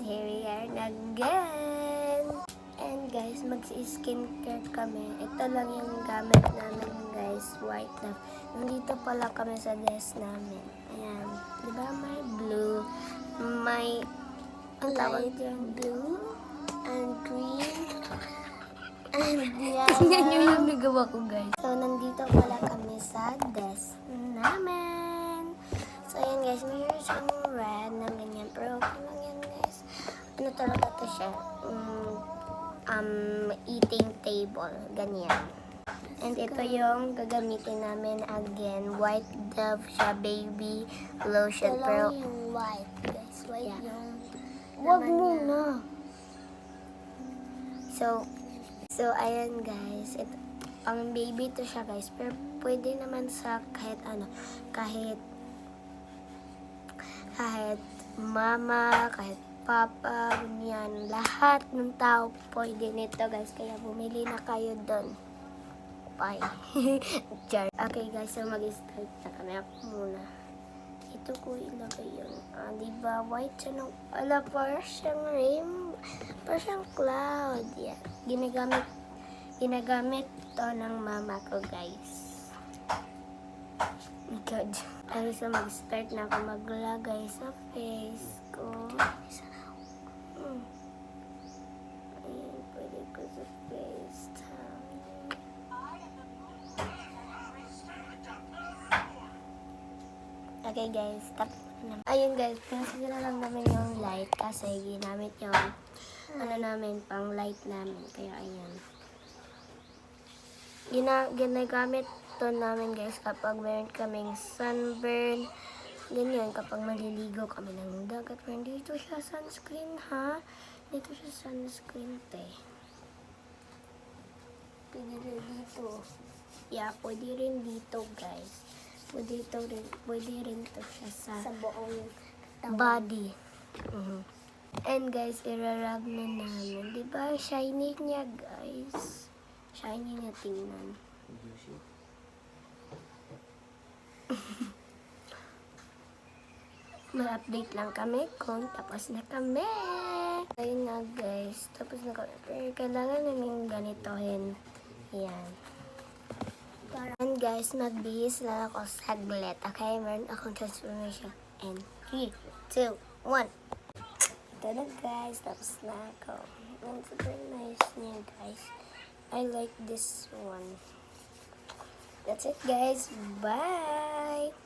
here we are again. And guys, mag-skincare kami. Ito lang yung gamit namin guys, white na. Nandito pala kami sa desk namin. Ayan, di ba may blue, may ang tawag dyan, blue and green and yellow. Yan yung nagawa ko guys. So, nandito pala kami sa desk namin. So, ayan guys, mayroon siyang red na ganyan. Pero, okay lang yan guys. Ano talaga to siya? Eating table. Ganyan. And ito yung gagamitin namin again. White Dove siya, baby lotion. Pero, yung white, guys. White yeah. yung... Wag muna. So, ayan guys. Ito, pang baby to siya guys. Pero, pwede naman sa kahit ano. Kahit mama, kahit papa, ganyan. Lahat ng tao pwede nito guys. Kaya bumili na kayo doon. Bye. Char. Okay guys, so mag-start na kami. Ako muna. Ito ko ilagay yun. Diba white siya ng... Ala, parang siyang rainbow. Parang siyang cloud. Yeah. Ginagamit to ng mama ko guys. God. Okay, so mag-start na ako maglagay sa face ko. Ayan, pwede ko sa face. Okay guys, tapos na. Ayun guys, pinasagin na lang namin yung light kasi ginamit yung namin, pang light namin. Kaya ayan. Ginagamit to namin guys kapag meron kaming sunburn. Ganyan, kapag maliligo kami ng dagat. Pero dito siya sunscreen ha. Dito siya sunscreen te. Pwede rin dito. Yeah, pwede rin dito guys. Pwede rin to siya sa buong body. And guys, irarag na namin. Diba, shiny niya guys. Shiny niya tingnan. Mag-update lang kami kung tapos na kami. Ayun na guys, tapos na kami. Pero kailangan namin ganitohin. Yan. And guys, magbihis lang ako saglit. Okay, meron akong transformation. And 3, 2, 1. Ito na guys, tapos na ako. And super nice niya guys. I like this one. That's it guys. Bye!